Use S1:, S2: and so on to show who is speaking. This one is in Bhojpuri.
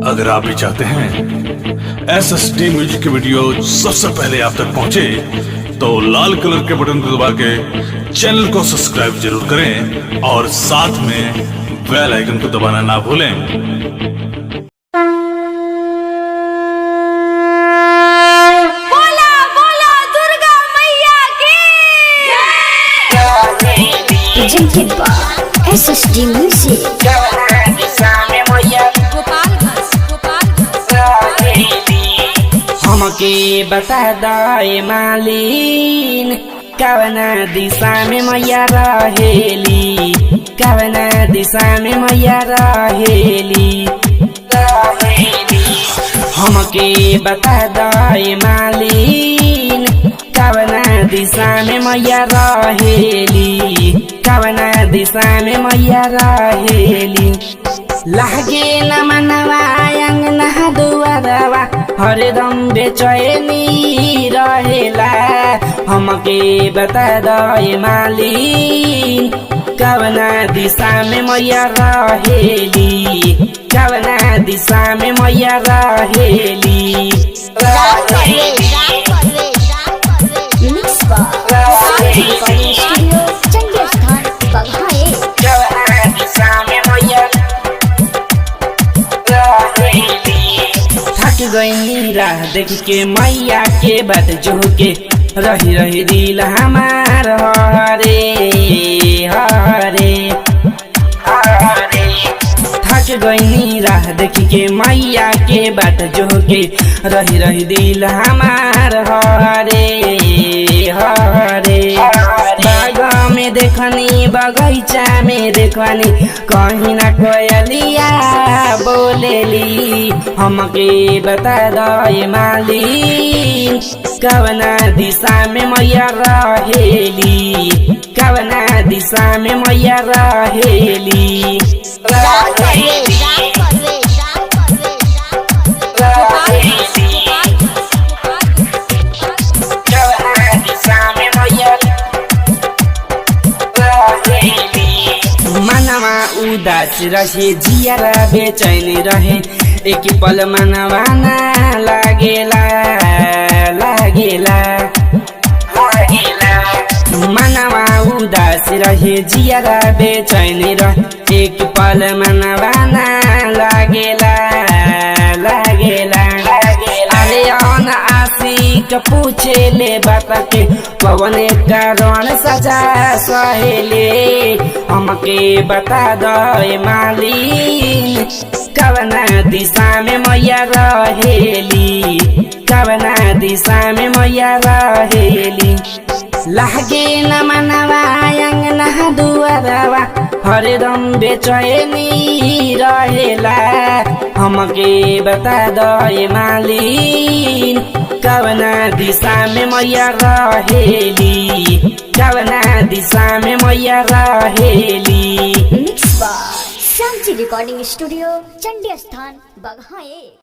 S1: अगर आप भी चाहते हैं SSD म्यूजिक की वीडियो सबसे पहले आप तक पहुंचे, तो लाल कलर के बटन को दबा के चैनल को सब्सक्राइब जरूर करें और साथ में बेल आइकन को दबाना ना भूलें।
S2: presented by SSD Music.
S3: हमके बता दाए मालिन कवना दिशा में मैया रहेली, कवना दिशा में मैया रहेली। हमके बता दाए मालिन कवना दिशा में मैया रहेली, कवना दिशा में मैया रहेली। लागे न मनवा अंगना दुआरवा हरदम बेचैनी रहेला। हमके बता दे मालिन कवना दिशा में मैया रहेली, कवना दिशा में मैया रहेली।
S2: Mixed by Santi Recording Studio, Chandigarh, Baghaye.
S3: थक गई राह देख के मैया के बात जो के रही रही दिल हमार हरे हरे हरे। थक गई राह देख के मैया के बात जो के रही रही दिल हमार हरे हरे। बाग में देखनी बगैचा में देखनी कहीं ना कोयलिया बोलेली। हमके बता दे मालिन कवना दिशा में मैया रहेली, कवना दिशा में मैया रहेली। मनवा उदास रहे जियारा बेचैन रहे, एक पल मनवा ना लागेला लागेला लागेला। मनवा उदास रहे जियारा बेचैन रहे, एक पल मनवा ना लागेला लागेला। अरे अन आशिक पूछे ले बात के पवन कारण सजा सहेले। हमके बता दे मालिन कवना दिशा में मैया रहेली, कवना दिशा में मैया रहेली। लागे न मनवा अंगना दुआरवा हरदम बेचैनी रहेला। हमके बता दे मालिन कवना दिशा में मैया रहेली, कवना दिशा में मैया रहेली।
S2: Mixed by Santi Recording Studio, Chandigarh, Baghaye.